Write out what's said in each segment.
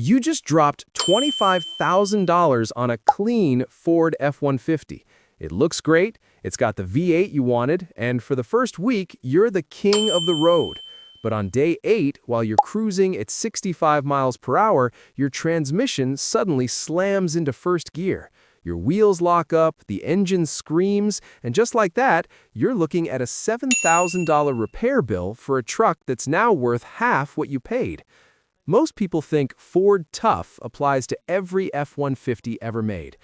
You just dropped $25,000 on a clean Ford F-150. It looks great, it's got the V8 you wanted, and for the first week, you're the king of the road. But on day 8, while you're cruising at 65 miles per hour, your transmission suddenly slams into first gear. Your wheels lock up, the engine screams, and just like that, you're looking at a $7,000 repair bill for a truck that's now worth half what you paid. Most people think Ford Tough applies to every F-150 ever made.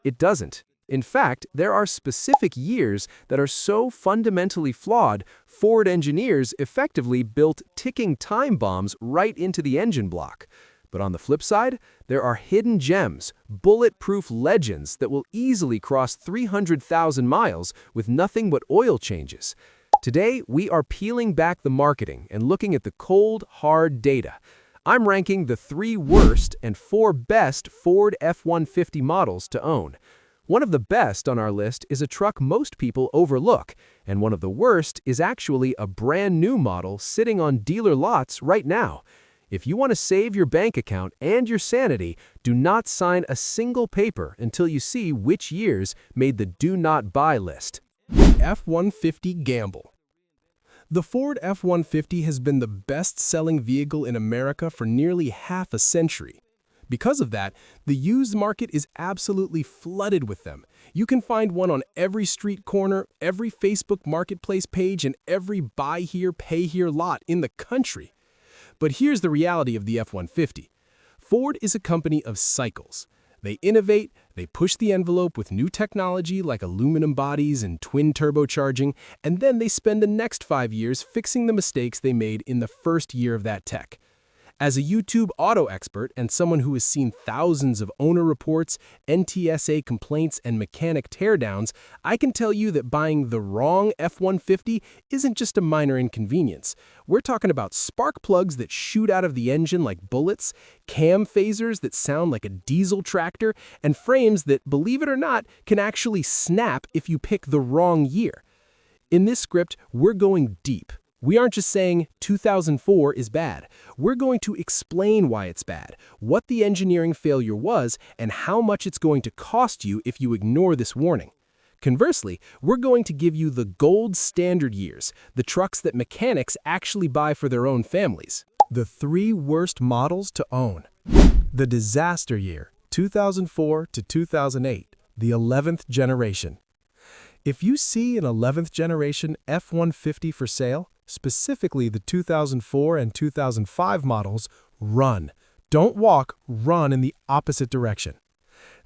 It doesn't. In fact, there are specific years that are so fundamentally flawed, Ford engineers effectively built ticking time bombs right into the engine block. But on the flip side, there are hidden gems, bulletproof legends that will easily cross 300,000 miles with nothing but oil changes. Today, we are peeling back the marketing and looking at the cold, hard data. I'm ranking the 3 worst and 4 best Ford F-150 models to own. One of the best on our list is a truck most people overlook, and one of the worst is actually a brand new model sitting on dealer lots right now. If you want to save your bank account and your sanity, do not sign a single paper until you see which years made the do not buy list. F-150 Gamble. The Ford F-150 has been the best-selling vehicle in America for nearly half a century. Because of that, the used market is absolutely flooded with them. You can find one on every street corner, every Facebook Marketplace page, and every buy here, pay here lot in the country. But here's the reality of the F-150. Ford is a company of cycles. They innovate, they push the envelope with new technology like aluminum bodies and twin turbocharging, and then they spend the next 5 years fixing the mistakes they made in the first year of that tech. As a YouTube auto expert and someone who has seen thousands of owner reports, NTSA complaints, and mechanic teardowns, I can tell you that buying the wrong F-150 isn't just a minor inconvenience. We're talking about spark plugs that shoot out of the engine like bullets, cam phasers that sound like a diesel tractor, and frames that, believe it or not, can actually snap if you pick the wrong year. In this script, we're going deep. We aren't just saying 2004 is bad. We're going to explain why it's bad, what the engineering failure was, and how much it's going to cost you if you ignore this warning. Conversely, we're going to give you the gold standard years, the trucks that mechanics actually buy for their own families. The 3 worst models to own. The disaster year, 2004 to 2008, the 11th generation. If you see an 11th generation F-150 for sale, specifically the 2004 and 2005 models, run. Don't walk, run in the opposite direction.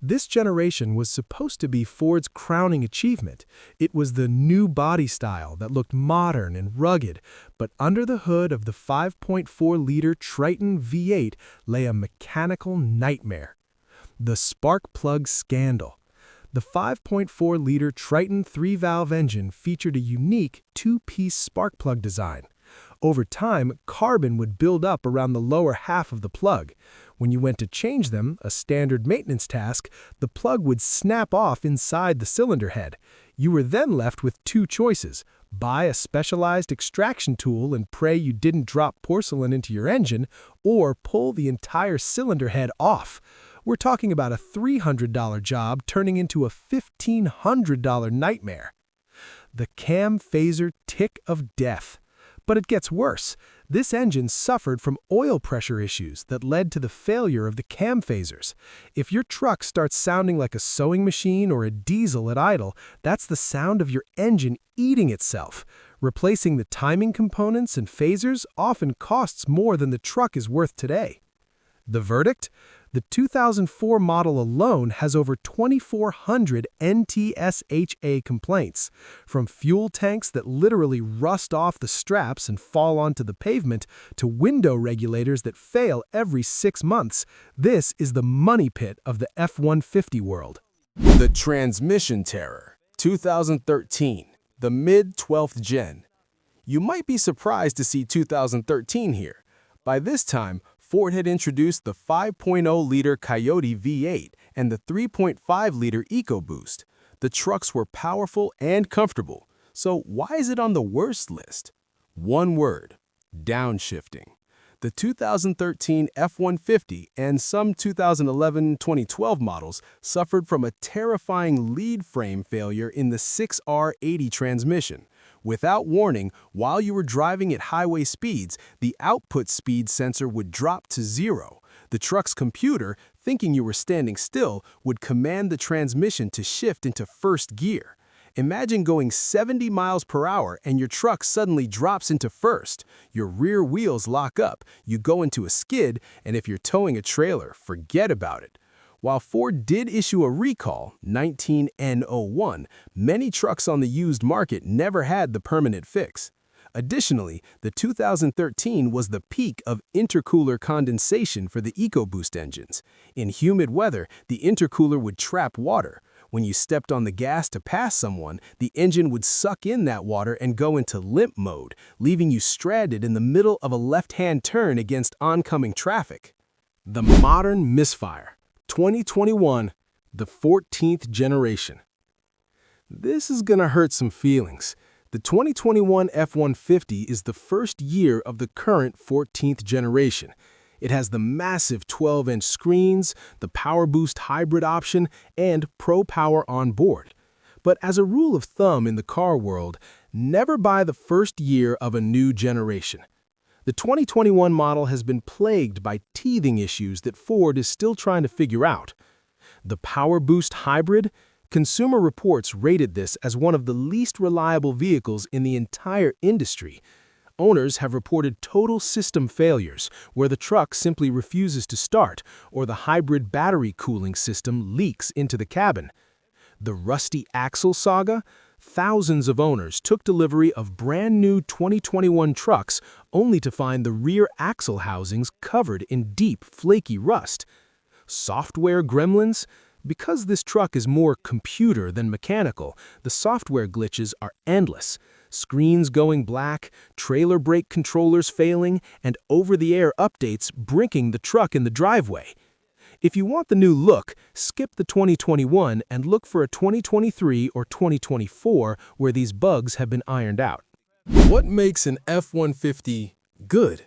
This generation was supposed to be Ford's crowning achievement. It was the new body style that looked modern and rugged, but under the hood of the 5.4-liter Triton V8 lay a mechanical nightmare. The spark plug scandal. The 5.4-liter Triton 3-valve engine featured a unique 2-piece spark plug design. Over time, carbon would build up around the lower half of the plug. When you went to change them, a standard maintenance task, the plug would snap off inside the cylinder head. You were then left with 2 choices: buy a specialized extraction tool and pray you didn't drop porcelain into your engine, or pull the entire cylinder head off. We're talking about a $300 job turning into a $1,500 nightmare. The cam phaser tick of death. But it gets worse. This engine suffered from oil pressure issues that led to the failure of the cam phasers. If your truck starts sounding like a sewing machine or a diesel at idle, that's the sound of your engine eating itself. Replacing the timing components and phasers often costs more than the truck is worth today. The verdict? The 2004 model alone has over 2,400 NTSHA complaints, from fuel tanks that literally rust off the straps and fall onto the pavement to window regulators that fail every 6 months. This is the money pit of the F-150 world. The transmission terror, 2013, the mid-12th gen. You might be surprised to see 2013 here. By this time, Ford had introduced the 5.0-liter Coyote V8 and the 3.5-liter EcoBoost. The trucks were powerful and comfortable, so why is it on the worst list? One word: downshifting. The 2013 F-150 and some 2011-2012 models suffered from a terrifying lead frame failure in the 6R80 transmission. Without warning, while you were driving at highway speeds, the output speed sensor would drop to 0. The truck's computer, thinking you were standing still, would command the transmission to shift into first gear. Imagine going 70 miles per hour and your truck suddenly drops into first. Your rear wheels lock up, you go into a skid, and if you're towing a trailer, forget about it. While Ford did issue a recall, 19N01, many trucks on the used market never had the permanent fix. Additionally, the 2013 was the peak of intercooler condensation for the EcoBoost engines. In humid weather, the intercooler would trap water. When you stepped on the gas to pass someone, the engine would suck in that water and go into limp mode, leaving you stranded in the middle of a left-hand turn against oncoming traffic. The modern misfire. 2021, the 14th generation. This is gonna hurt some feelings. The 2021 F-150 is the first year of the current 14th generation. It has the massive 12-inch screens, the Power Boost hybrid option, and Pro Power on board. But as a rule of thumb in the car world, never buy the first year of a new generation. The 2021 model has been plagued by teething issues that Ford is still trying to figure out. The Power Boost hybrid? Consumer Reports rated this as one of the least reliable vehicles in the entire industry. Owners have reported total system failures, where the truck simply refuses to start, or the hybrid battery cooling system leaks into the cabin. The rusty axle saga? Thousands of owners took delivery of brand new 2021 trucks only to find the rear axle housings covered in deep, flaky rust. Software gremlins? Because this truck is more computer than mechanical, the software glitches are endless. Screens going black, trailer brake controllers failing, and over-the-air updates brinking the truck in the driveway. If you want the new look, skip the 2021 and look for a 2023 or 2024 where these bugs have been ironed out. What makes an F-150 good?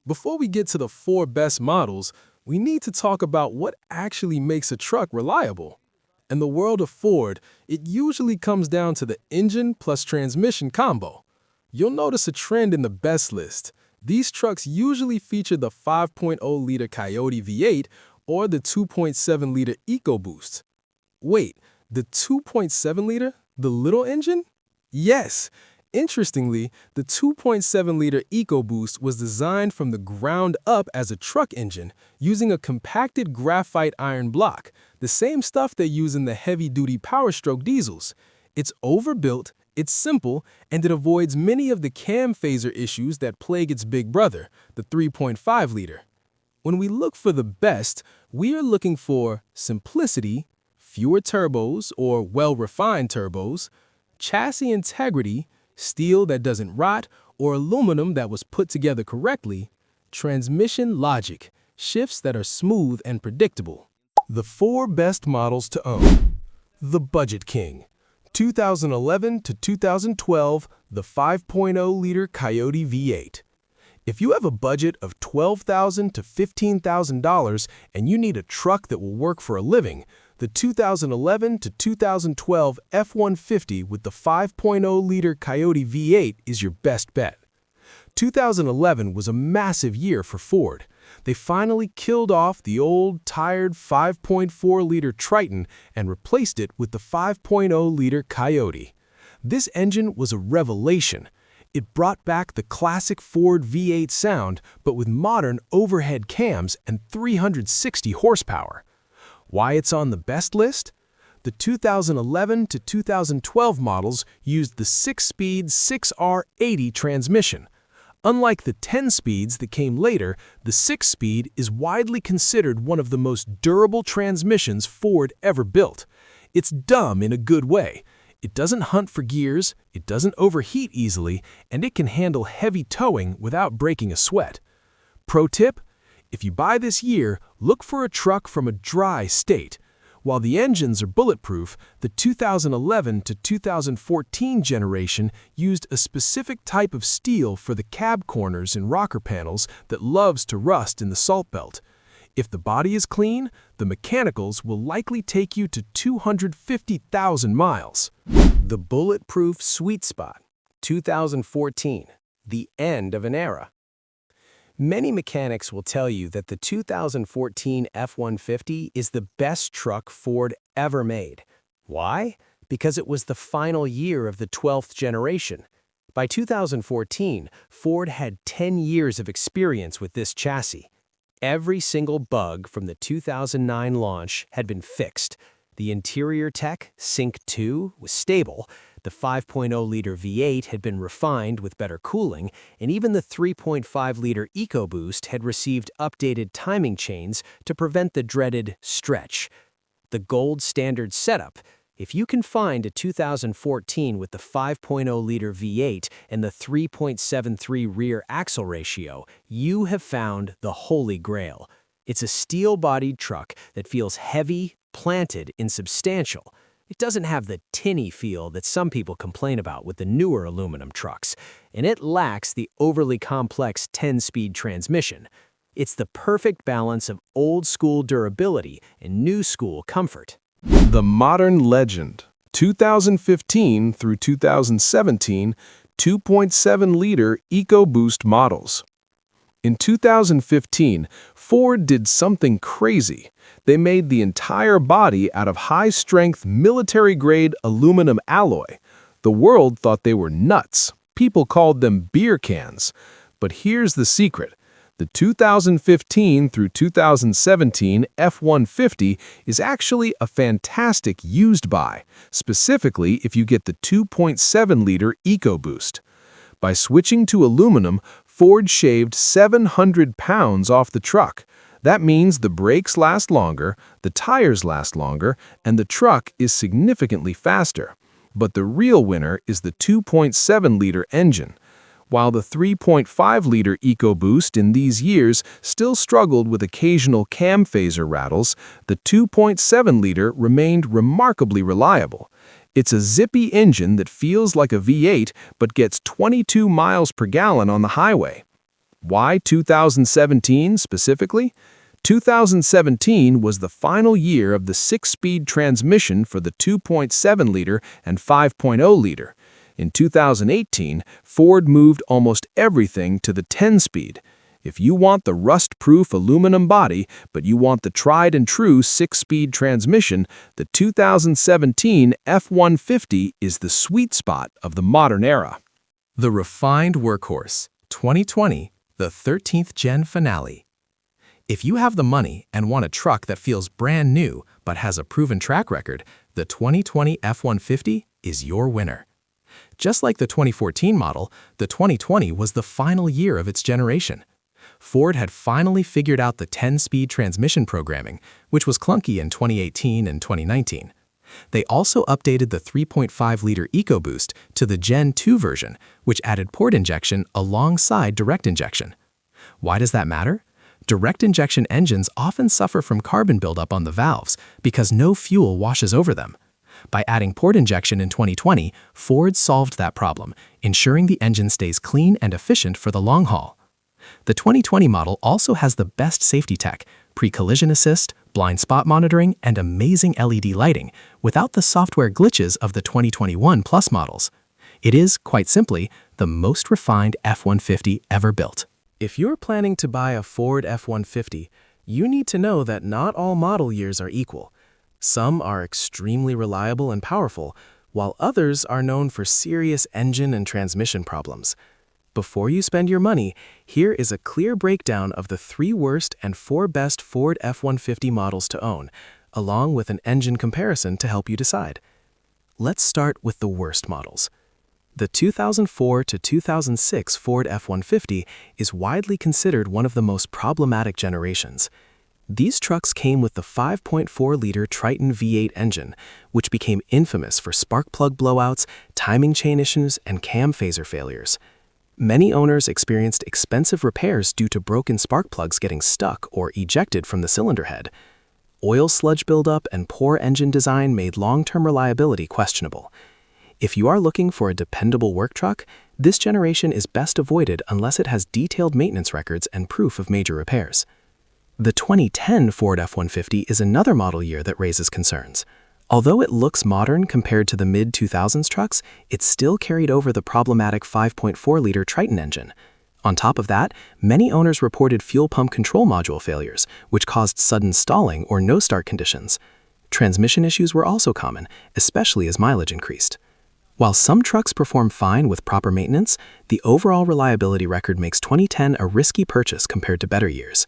Before we get to the 4 best models, we need to talk about what actually makes a truck reliable. In the world of Ford, it usually comes down to the engine plus transmission combo. You'll notice a trend in the best list. These trucks usually feature the 5.0-liter Coyote V8 or the 2.7-liter EcoBoost. Wait, the 2.7-liter? The little engine? Yes! Interestingly, the 2.7-liter EcoBoost was designed from the ground up as a truck engine, using a compacted graphite iron block, the same stuff they use in the heavy-duty Power-Stroke diesels. It's overbuilt, it's simple, and it avoids many of the cam phaser issues that plague its big brother, the 3.5-liter. When we look for the best, we are looking for simplicity, fewer turbos or well-refined turbos, chassis integrity, steel that doesn't rot, or aluminum that was put together correctly, transmission logic, shifts that are smooth and predictable. The 4 best models to own. The Budget King. 2011 to 2012, the 5.0-liter Coyote V8. If you have a budget of $12,000 to $15,000 and you need a truck that will work for a living, the 2011 to 2012 F-150 with the 5.0-liter Coyote V8 is your best bet. 2011 was a massive year for Ford. They finally killed off the old, tired 5.4-liter Triton and replaced it with the 5.0-liter Coyote. This engine was a revelation. It brought back the classic Ford V8 sound, but with modern overhead cams and 360 horsepower. Why it's on the best list? The 2011 to 2012 models used the 6-speed 6R80 transmission. Unlike the 10 speeds that came later, the 6-speed is widely considered one of the most durable transmissions Ford ever built. It's dumb in a good way. It doesn't hunt for gears, it doesn't overheat easily, and it can handle heavy towing without breaking a sweat. Pro tip: if you buy this year, look for a truck from a dry state. While the engines are bulletproof, the 2011 to 2014 generation used a specific type of steel for the cab corners and rocker panels that loves to rust in the salt belt. If the body is clean, the mechanicals will likely take you to 250,000 miles. The bulletproof sweet spot, 2014, the end of an era. Many mechanics will tell you that the 2014 F-150 is the best truck Ford ever made. Why? Because it was the final year of the 12th generation. By 2014, Ford had 10 years of experience with this chassis. Every single bug from the 2009 launch had been fixed. The interior tech, Sync 2, was stable, the 5.0-liter V8 had been refined with better cooling, and even the 3.5-liter EcoBoost had received updated timing chains to prevent the dreaded stretch. The gold standard setup. If you can find a 2014 with the 5.0-liter V8 and the 3.73 rear axle ratio, you have found the holy grail. It's a steel-bodied truck that feels heavy, planted, and substantial. It doesn't have the tinny feel that some people complain about with the newer aluminum trucks, and it lacks the overly complex 10-speed transmission. It's the perfect balance of old-school durability and new-school comfort. The modern legend, 2015 through 2017, 2.7-liter EcoBoost models. In 2015, Ford did something crazy. They made the entire body out of high-strength, military-grade aluminum alloy. The world thought they were nuts. People called them beer cans. But here's the secret. The 2015 through 2017 F-150 is actually a fantastic used buy, specifically if you get the 2.7-liter EcoBoost. By switching to aluminum, Ford shaved 700 pounds off the truck. That means the brakes last longer, the tires last longer, and the truck is significantly faster. But the real winner is the 2.7-liter engine. While the 3.5-liter EcoBoost in these years still struggled with occasional cam phaser rattles, the 2.7-liter remained remarkably reliable. It's a zippy engine that feels like a V8 but gets 22 miles per gallon on the highway. Why 2017 specifically? 2017 was the final year of the 6-speed transmission for the 2.7-liter and 5.0-liter. In 2018, Ford moved almost everything to the 10-speed. If you want the rust-proof aluminum body, but you want the tried-and-true 6-speed transmission, the 2017 F-150 is the sweet spot of the modern era. The refined workhorse, 2020, the 13th Gen finale. If you have the money and want a truck that feels brand new but has a proven track record, the 2020 F-150 is your winner. Just like the 2014 model, the 2020 was the final year of its generation. Ford had finally figured out the 10-speed transmission programming, which was clunky in 2018 and 2019. They also updated the 3.5-liter EcoBoost to the Gen 2 version, which added port injection alongside direct injection. Why does that matter? Direct injection engines often suffer from carbon buildup on the valves because no fuel washes over them. By adding port injection in 2020, Ford solved that problem, ensuring the engine stays clean and efficient for the long haul. The 2020 model also has the best safety tech, pre-collision assist, blind spot monitoring, and amazing LED lighting, without the software glitches of the 2021 Plus models. It is, quite simply, the most refined F-150 ever built. If you're planning to buy a Ford F-150, you need to know that not all model years are equal. Some are extremely reliable and powerful, while others are known for serious engine and transmission problems. Before you spend your money, here is a clear breakdown of the 3 worst and 4 best Ford F-150 models to own, along with an engine comparison to help you decide. Let's start with the worst models. The 2004 to 2006 Ford F-150 is widely considered one of the most problematic generations. These trucks came with the 5.4-liter Triton V8 engine, which became infamous for spark plug blowouts, timing chain issues, and cam phaser failures. Many owners experienced expensive repairs due to broken spark plugs getting stuck or ejected from the cylinder head. oil sludge buildup and poor engine design made long-term reliability questionable. If you are looking for a dependable work truck, this generation is best avoided unless it has detailed maintenance records and proof of major repairs. The 2010 Ford F-150 is another model year that raises concerns. Although it looks modern compared to the mid-2000s trucks, it still carried over the problematic 5.4-liter Triton engine. On top of that, many owners reported fuel pump control module failures, which caused sudden stalling or no-start conditions. Transmission issues were also common, especially as mileage increased. While some trucks perform fine with proper maintenance, the overall reliability record makes 2010 a risky purchase compared to better years.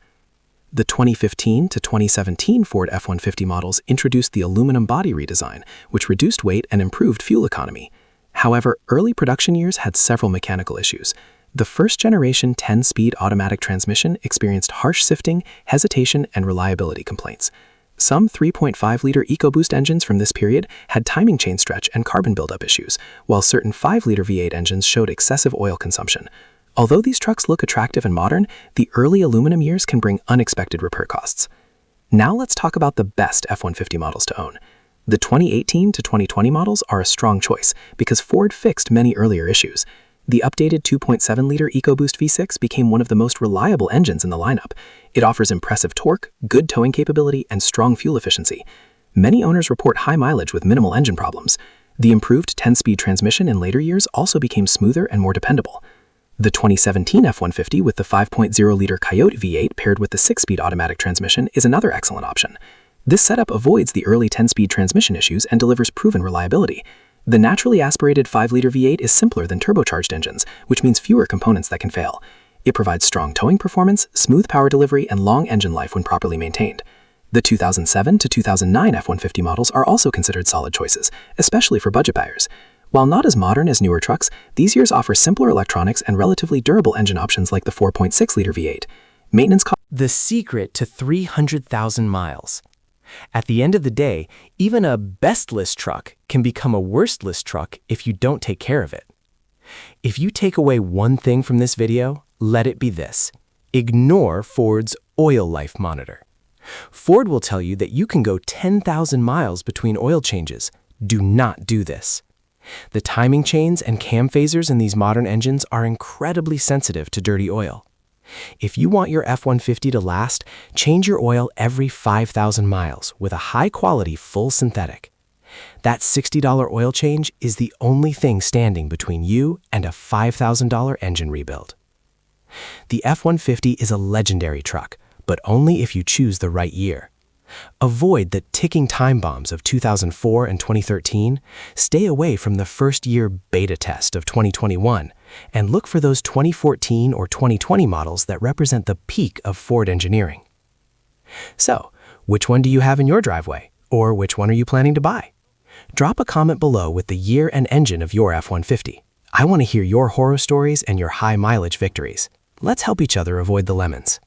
The 2015 to 2017 Ford F-150 models introduced the aluminum body redesign, which reduced weight and improved fuel economy. However, early production years had several mechanical issues. The first-generation 10-speed automatic transmission experienced harsh shifting, hesitation, and reliability complaints. Some 3.5-liter EcoBoost engines from this period had timing chain stretch and carbon buildup issues, while certain 5-liter V8 engines showed excessive oil consumption. Although these trucks look attractive and modern, the early aluminum years can bring unexpected repair costs. Now let's talk about the best F-150 models to own. The 2018 to 2020 models are a strong choice because Ford fixed many earlier issues. The updated 2.7-liter EcoBoost V6 became one of the most reliable engines in the lineup. It offers impressive torque, good towing capability, and strong fuel efficiency. Many owners report high mileage with minimal engine problems. The improved 10-speed transmission in later years also became smoother and more dependable. The 2017 F-150 with the 5.0-liter Coyote V8 paired with the 6-speed automatic transmission is another excellent option. This setup avoids the early 10-speed transmission issues and delivers proven reliability. The naturally aspirated 5-liter V8 is simpler than turbocharged engines, which means fewer components that can fail. It provides strong towing performance, smooth power delivery, and long engine life when properly maintained. The 2007 to 2009 F-150 models are also considered solid choices, especially for budget buyers. While not as modern as newer trucks, these years offer simpler electronics and relatively durable engine options like the 4.6-liter V8. Maintenance costs. The secret to 300,000 miles. At the end of the day, even a best list truck can become a worst list truck if you don't take care of it. If you take away one thing from this video, let it be this: ignore Ford's oil life monitor. Ford will tell you that you can go 10,000 miles between oil changes. Do not do this. The timing chains and cam phasers in these modern engines are incredibly sensitive to dirty oil. If you want your F-150 to last, change your oil every 5,000 miles with a high-quality full synthetic. That $60 oil change is the only thing standing between you and a $5,000 engine rebuild. The F-150 is a legendary truck, but only if you choose the right year. Avoid the ticking time bombs of 2004 and 2013, stay away from the first-year beta test of 2021, and look for those 2014 or 2020 models that represent the peak of Ford engineering. So, which one do you have in your driveway, or which one are you planning to buy? Drop a comment below with the year and engine of your F-150. I want to hear your horror stories and your high-mileage victories. Let's help each other avoid the lemons.